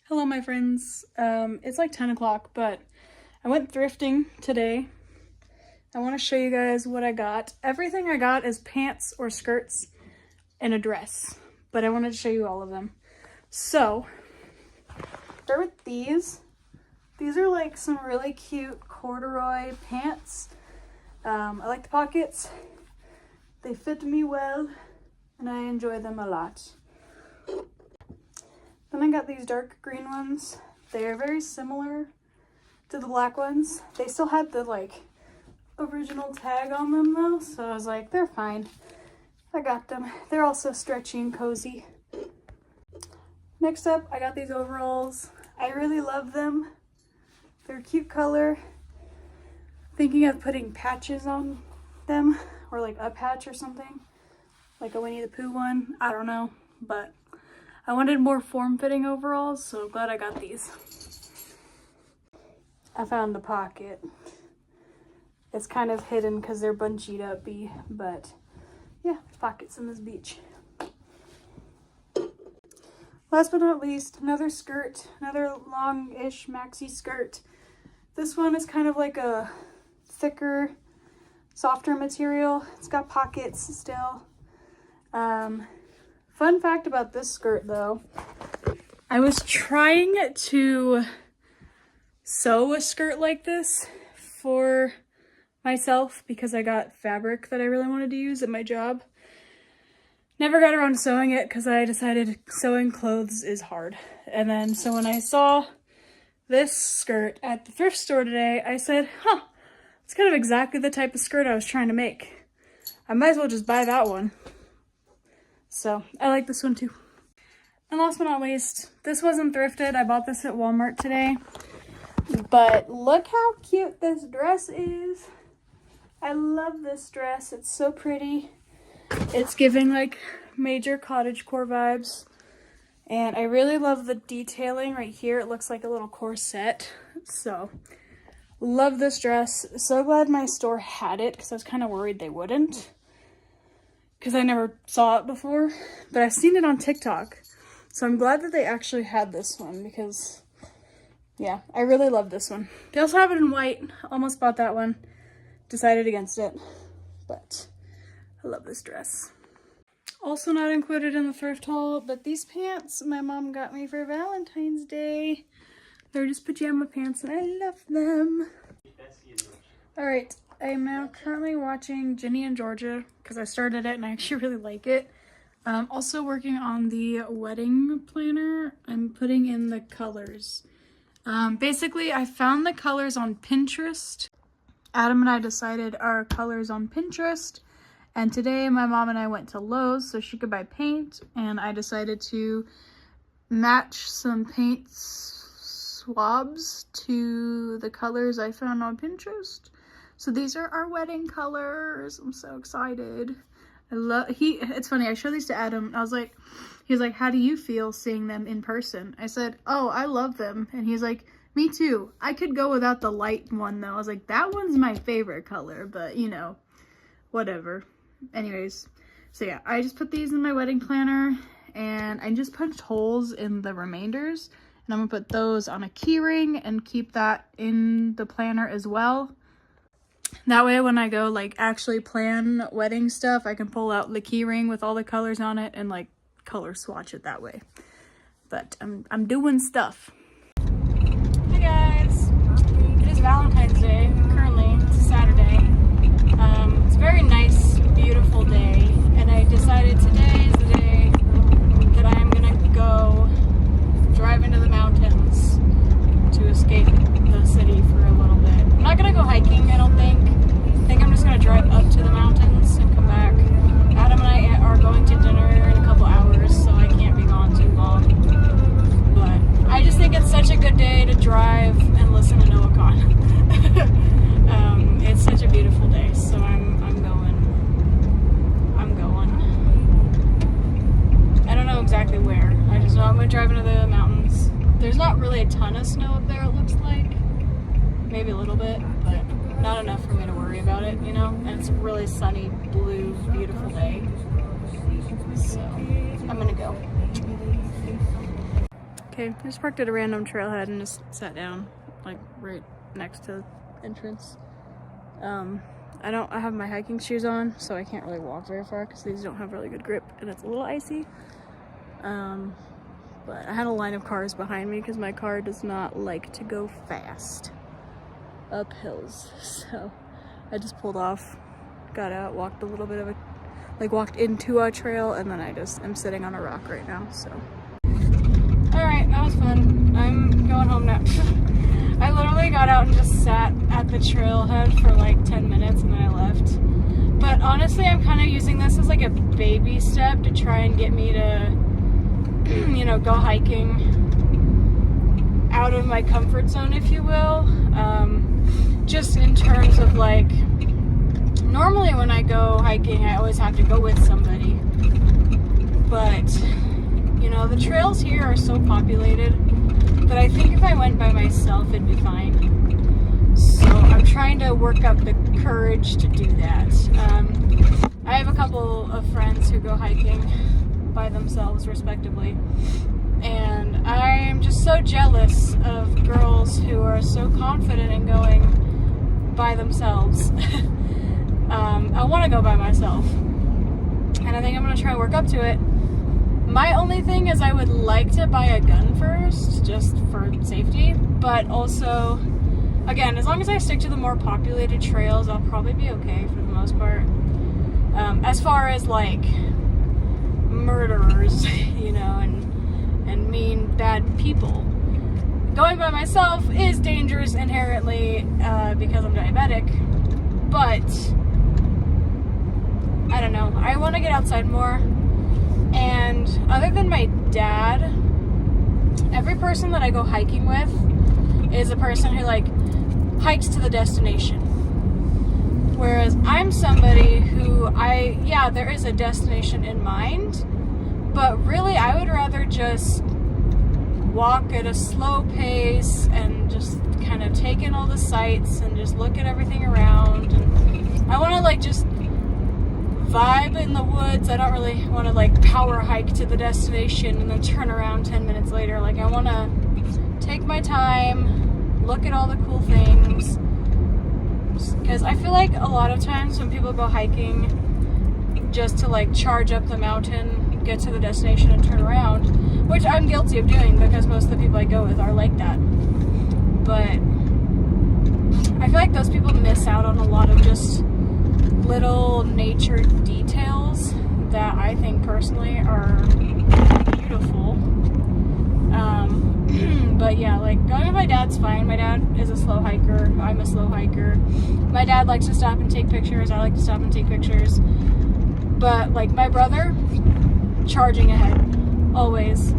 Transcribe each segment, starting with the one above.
Hello, my friends. It's like 10 o'clock, but I went thrifting today. I want to show you guys what I got. Everything I got is pants or skirts and a dress, but I wanted to show you all of them. So, start with these. These are like some really cute corduroy pants. I like the pockets. They fit me well, and I enjoy them a lot. Then I got these dark green ones. They are very similar to the black ones. They still had the like original tag on them though, so I was like, they're fine. I got them. They're also stretchy and cozy. Next up, I got these overalls. I really love them. They're a cute color. Thinking of putting patches on them, or like a patch or something, like a Winnie the Pooh one. I don't know, but I wanted more form-fitting overalls, so I'm glad I got these. I found the pocket. It's kind of hidden because they're bunched up-y, but yeah, pockets in this beach. Last but not least, another skirt, another long-ish maxi skirt. This one is kind of like a thicker, softer material. It's got pockets still. Fun fact about this skirt though, I was trying to sew a skirt like this for myself because I got fabric that I really wanted to use at my job. Never got around to sewing it because I decided sewing clothes is hard. And then so when I saw this skirt at the thrift store today, I said, huh, it's kind of exactly the type of skirt I was trying to make. I might as well just buy that one. So I like this one too. And last but not least, this wasn't thrifted. I bought this at Walmart today. But look how cute this dress is. I love this dress. It's so pretty. It's giving like major cottagecore vibes. And I really love the detailing right here. It looks like a little corset. So love this dress. So glad my store had it because I was kind of worried they wouldn't, because I never saw it before, but I've seen it on TikTok. So I'm glad that they actually had this one because, yeah, I really love this one. They also have it in white. Almost bought that one. Decided against it, but I love this dress. Also not included in the thrift haul, but these pants my mom got me for Valentine's Day. They're just pajama pants and I love them. Alright. I am now currently watching Ginny and Georgia because I started it and I actually really like it. Also working on the wedding planner. I'm putting in the colors. Basically, I found the colors on Pinterest. Adam and I decided our colors on Pinterest. And today my mom and I went to Lowe's so she could buy paint. And I decided to match some paint swabs to the colors I found on Pinterest. So these are our wedding colors. I'm so excited. It's funny, I showed these to Adam and I was like, he was like, how do you feel seeing them in person? I said, oh, I love them. And he's like, me too. I could go without the light one though. I was like, that one's my favorite color, but you know, whatever. Anyways, so yeah, I just put these in my wedding planner and I just punched holes in the remainders and I'm gonna put those on a key ring and keep that in the planner as well. That way when I go like actually plan wedding stuff, I can pull out the key ring with all the colors on it and like color swatch it that way. But I'm doing stuff. Hey guys, it is Valentine's Day currently. It's a Saturday. It's a very nice, beautiful day, and I decided today is the day that I am gonna go drive into the mountains to escape the city for a little bit. I'm not gonna go hiking, I don't think. I think I'm just gonna drive up to the mountains and come back. Adam and I are going to dinner in a couple hours, so I can't be gone too long. But I just think it's such a good day to drive and listen to Noah Khan. It's such a beautiful day, so I'm going. I don't know exactly where. I just know I'm gonna drive into the mountains. There's not really a ton of snow up there, it looks like. Maybe a little bit, but not enough for me to worry about it, you know? And it's a really sunny, blue, beautiful day. So, I'm gonna go. Okay, I just parked at a random trailhead and just sat down, like right next to the entrance. I have my hiking shoes on, so I can't really walk very far because these don't have really good grip and it's a little icy. But I had a line of cars behind me because my car does not like to go fast up hills. So I just pulled off, got out, walked a little bit of walked into a trail, and then I just am sitting on a rock right now, so. All right, that was fun. I'm going home now. I literally got out and just sat at the trailhead for like 10 minutes and then I left. But honestly, I'm kind of using this as like a baby step to try and get me to, you know, go hiking out of my comfort zone, if you will. Just in terms of like, normally when I go hiking, I always have to go with somebody. But, you know, the trails here are so populated that I think if I went by myself, it'd be fine. So I'm trying to work up the courage to do that. I have a couple of friends who go hiking by themselves, respectively. And I'm just so jealous of girls who are so confident in going by themselves. I want to go by myself. And I think I'm going to try and work up to it. My only thing is I would like to buy a gun first, just for safety, but also, again, as long as I stick to the more populated trails, I'll probably be okay for the most part. As far as, like, murderers, you know, and mean, bad people. Going by myself is dangerous inherently, because I'm diabetic, but, I don't know, I want to get outside more. And other than my dad, every person that I go hiking with is a person who like hikes to the destination. Whereas I'm somebody who there is a destination in mind, but really I would rather just walk at a slow pace and just kind of take in all the sights and just look at everything around. And I want to like just vibe in the woods. I don't really want to like power hike to the destination and then turn around 10 minutes later. Like I want to take my time, look at all the cool things, because I feel like a lot of times when people go hiking just to like charge up the mountain, get to the destination and turn around, which I'm guilty of doing because most of the people I go with are like that, but I feel like those people miss out on a lot of just little nature details that I think personally are beautiful. But yeah, like going with my dad's fine. My dad is a slow hiker. I'm a slow hiker. My dad likes to stop and take pictures. I like to stop and take pictures. But like my brother, charging ahead, always.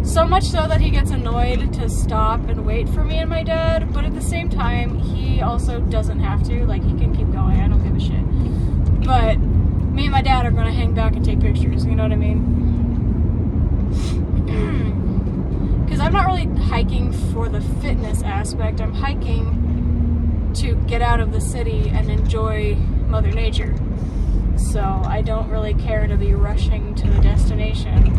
So much so that he gets annoyed to stop and wait for me and my dad, but at the same time, he also doesn't have to. Like, he can keep going. I don't give a shit. But me and my dad are going to hang back and take pictures, you know what I mean? Because I'm not really hiking for the fitness aspect. I'm hiking to get out of the city and enjoy Mother Nature. So I don't really care to be rushing to the destination.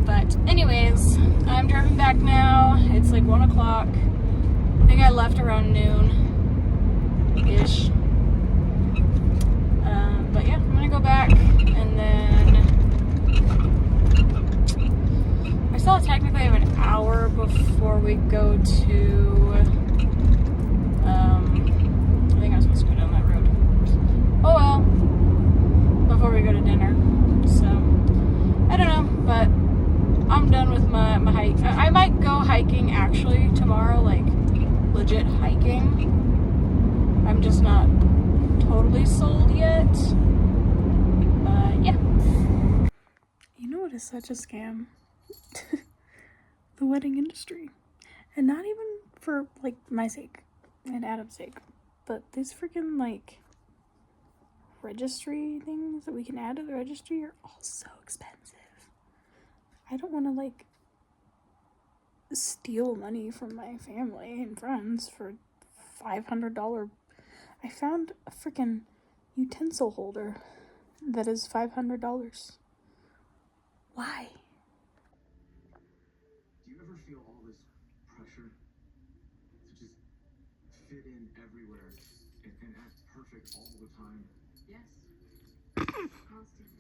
But anyways, I'm driving back now. It's like 1 o'clock. I think I left around noon-ish. But yeah, I'm gonna go back and then I still technically have an hour before we go to I think I'm supposed to go down that road. Oh well. Before we go to dinner. So I don't know, but I'm done with my hike. I might go hiking actually tomorrow, like legit hiking. I'm just not totally sold yet. Yeah. You know what is such a scam? The wedding industry. And not even for like my sake and Adam's sake, but these freaking like registry things that we can add to the registry are all so expensive. I don't want to like steal money from my family and friends for $500. I found a freaking utensil holder that is $500. Why? feel all this pressure to just fit in everywhere and act perfect all the time? Yes. Constantly.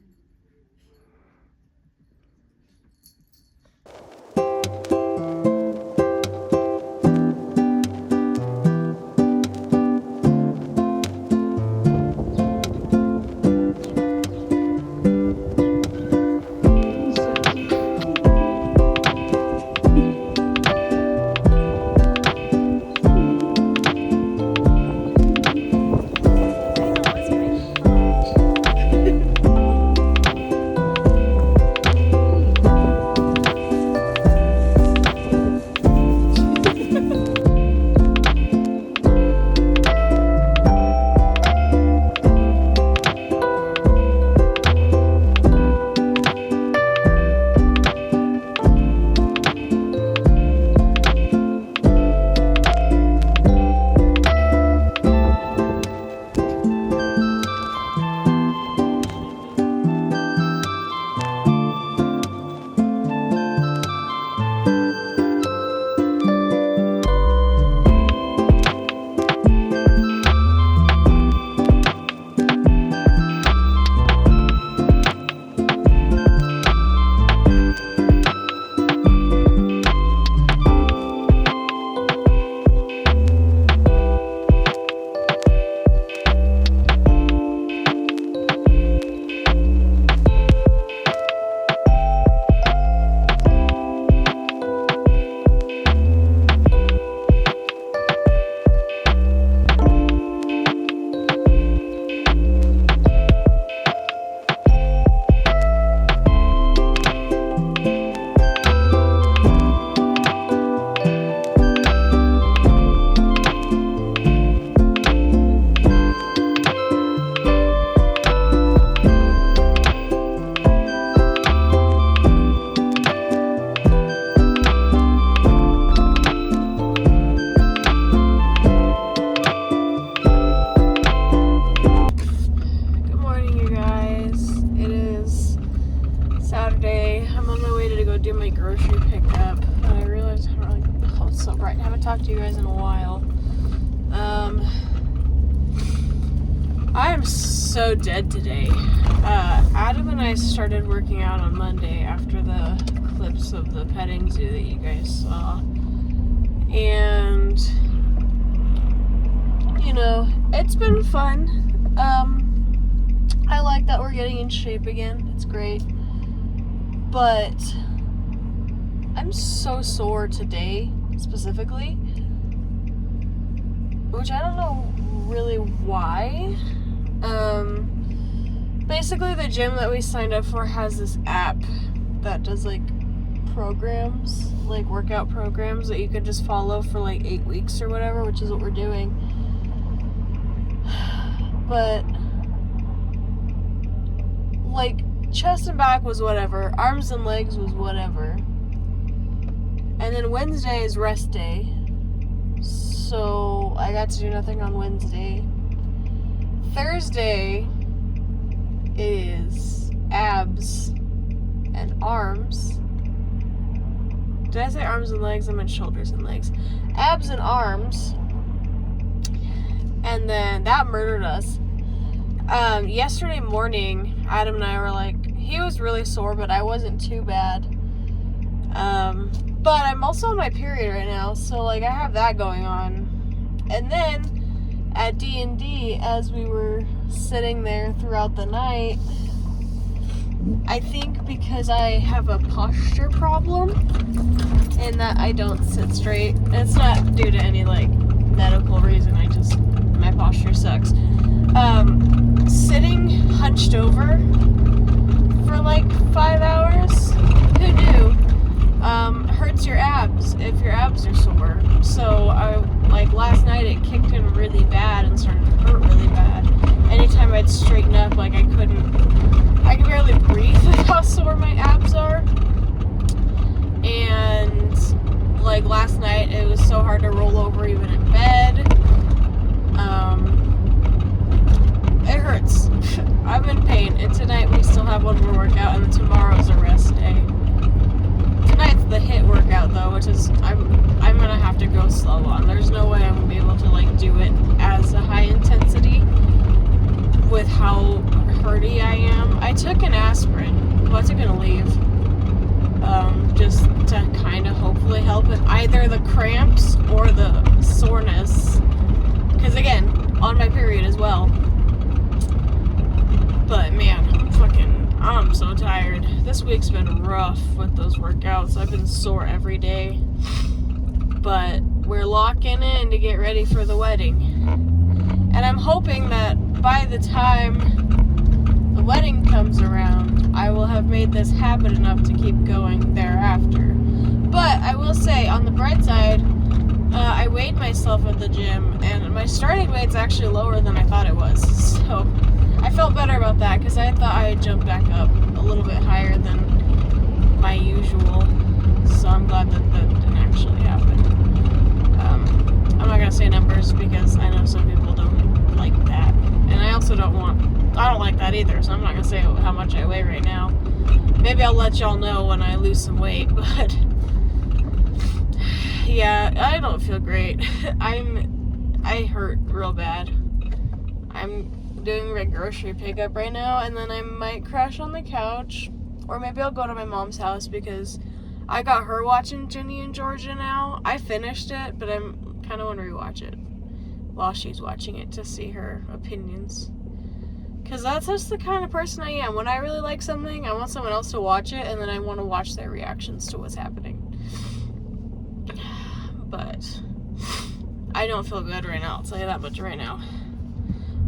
Do my grocery pickup, but I realized I don't really, oh, it's so bright. I haven't talked to you guys in a while. I am so dead today. Adam and I started working out on Monday after the clips of the petting zoo that you guys saw. And, you know, it's been fun. I like that we're getting in shape again. It's great. But I'm so sore today, specifically, which I don't know really why. Basically the gym that we signed up for has this app that does like programs, like workout programs that you can just follow for like 8 weeks or whatever, which is what we're doing. But like chest and back was whatever, arms and legs was whatever. And then Wednesday is rest day, so I got to do nothing on Wednesday. Thursday is abs and arms. Did I say arms and legs? I meant shoulders and legs. Abs and arms. And then that murdered us. Yesterday morning, Adam and I were like, he was really sore, but I wasn't too bad. But I'm also on my period right now, so like I have that going on. And then at D&D, as we were sitting there throughout the night, I think because I have a posture problem and that I don't sit straight, and it's not due to any like medical reason, my posture sucks. Sitting hunched over for like 5 hours, who knew? Hurts your abs if your abs are sore. So last night it kicked in really bad and started to hurt really bad. Anytime I'd straighten up, like I could barely breathe with how sore my abs are. And like last night it was so hard to roll over even in bed. It hurts. I'm in pain, and tonight we still have one more workout, and then tomorrow's a rest day. Tonight's the HIIT workout though. though, which is I'm gonna have to go slow on. There's no way I'm gonna be able to like do it as a high intensity with how hurty I am. I took an aspirin. Well, I took it a leave. Just to kind of hopefully help with either the cramps or the soreness. Because again, on my period as well. But man, I'm so tired. This week's been rough with those workouts. I've been sore every day. But we're locking in to get ready for the wedding. And I'm hoping that by the time the wedding comes around, I will have made this habit enough to keep going thereafter. But I will say, on the bright side, I weighed myself at the gym, and my starting weight's actually lower than I thought it was. So I felt better about that, because I thought I had jumped back up a little bit higher than my usual. So I'm glad that that didn't actually happen. I'm not going to say numbers, because I know some people don't like that. And I also don't like that either, so I'm not going to say how much I weigh right now. Maybe I'll let y'all know when I lose some weight, but yeah, I don't feel great. I hurt real bad. I'm doing my grocery pickup right now, and then I might crash on the couch, or maybe I'll go to my mom's house, because I got her watching Ginny and Georgia now. I finished it, but I'm kind of want to rewatch it while she's watching it to see her opinions. Because that's just the kind of person I am. When I really like something, I want someone else to watch it, and then I want to watch their reactions to what's happening. But I don't feel good right now, I'll tell you that much right now.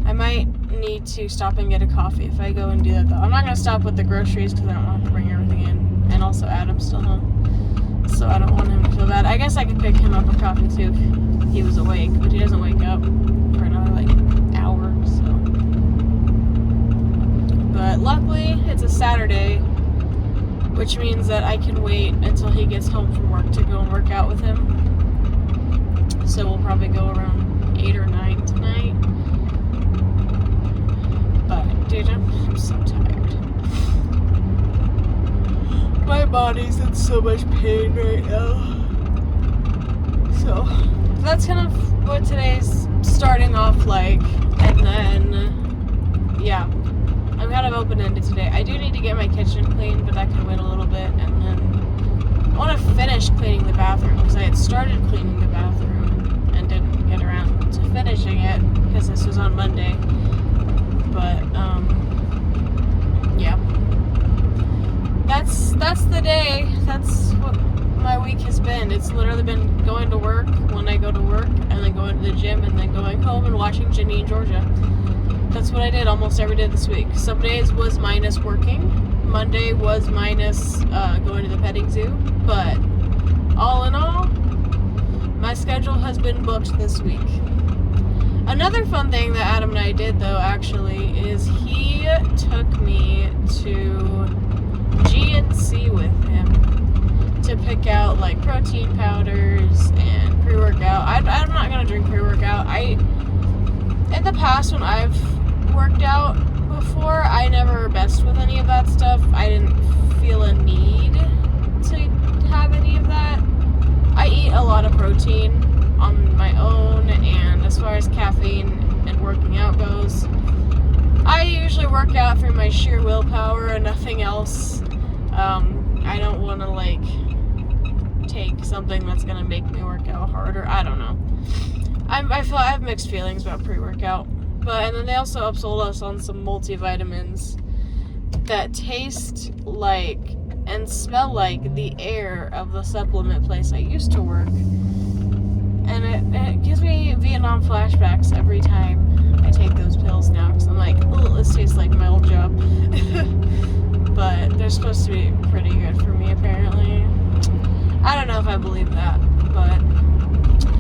I might need to stop and get a coffee if I go and do that, though. I'm not going to stop with the groceries because I don't have to bring everything in. And also Adam's still home, so I don't want him to feel bad. I guess I could pick him up a coffee too if he was awake, but he doesn't wake up for another like hour, so. But luckily it's a Saturday, which means that I can wait until he gets home from work to go and work out with him. So we'll probably go around 8 or 9 tonight. But dude, I'm so tired. My body's in so much pain right now. So that's kind of what today's starting off like. And then, yeah, I'm kind of open-ended today. I do need to get my kitchen clean, but that can wait a little bit. And then I want to finish cleaning the bathroom, because I had started cleaning the bathroom and didn't get around to finishing it because this was on Monday. But yeah, that's the day. That's what my week has been. It's literally been going to work when I go to work, and then going to the gym, and then going home and watching Ginny and Georgia. That's what I did almost every day this week. Some days was minus working. Monday was minus going to the petting zoo. But all in all, my schedule has been booked this week. Another fun thing that Adam and I did, though, actually, is he took me to GNC with him to pick out, like, protein powders and pre-workout. I'm not going to drink pre-workout. In the past, when I've worked out before, I never messed with any of that stuff. I didn't feel a need to have any of that. I eat a lot of protein on my own, and as far as caffeine and working out goes, I usually work out through my sheer willpower and nothing else. I don't want to like take something that's gonna make me work out harder. I don't know. I feel I have mixed feelings about pre-workout, and then they also upsold us on some multivitamins that taste like and smell like the air of the supplement place I used to work. And it gives me Vietnam flashbacks every time I take those pills now, because I'm like, oh, this tastes like my old job. But they're supposed to be pretty good for me, apparently. I don't know if I believe that, but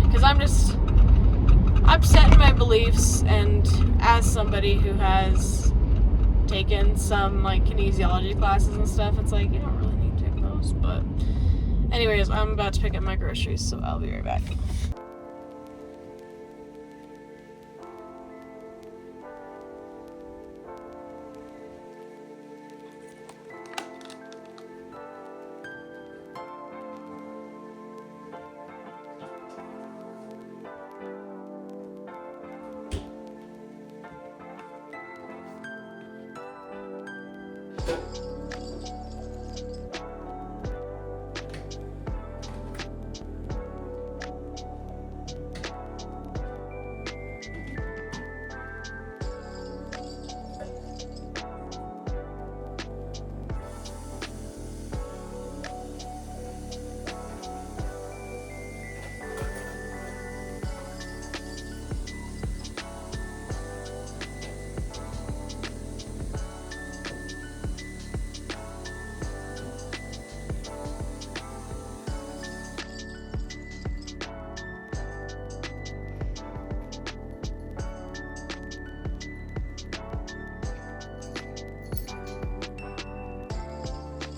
because I'm set in my beliefs, and as somebody who has taken some like kinesiology classes and stuff, it's like, you don't really need to take those. But anyways, I'm about to pick up my groceries, so I'll be right back.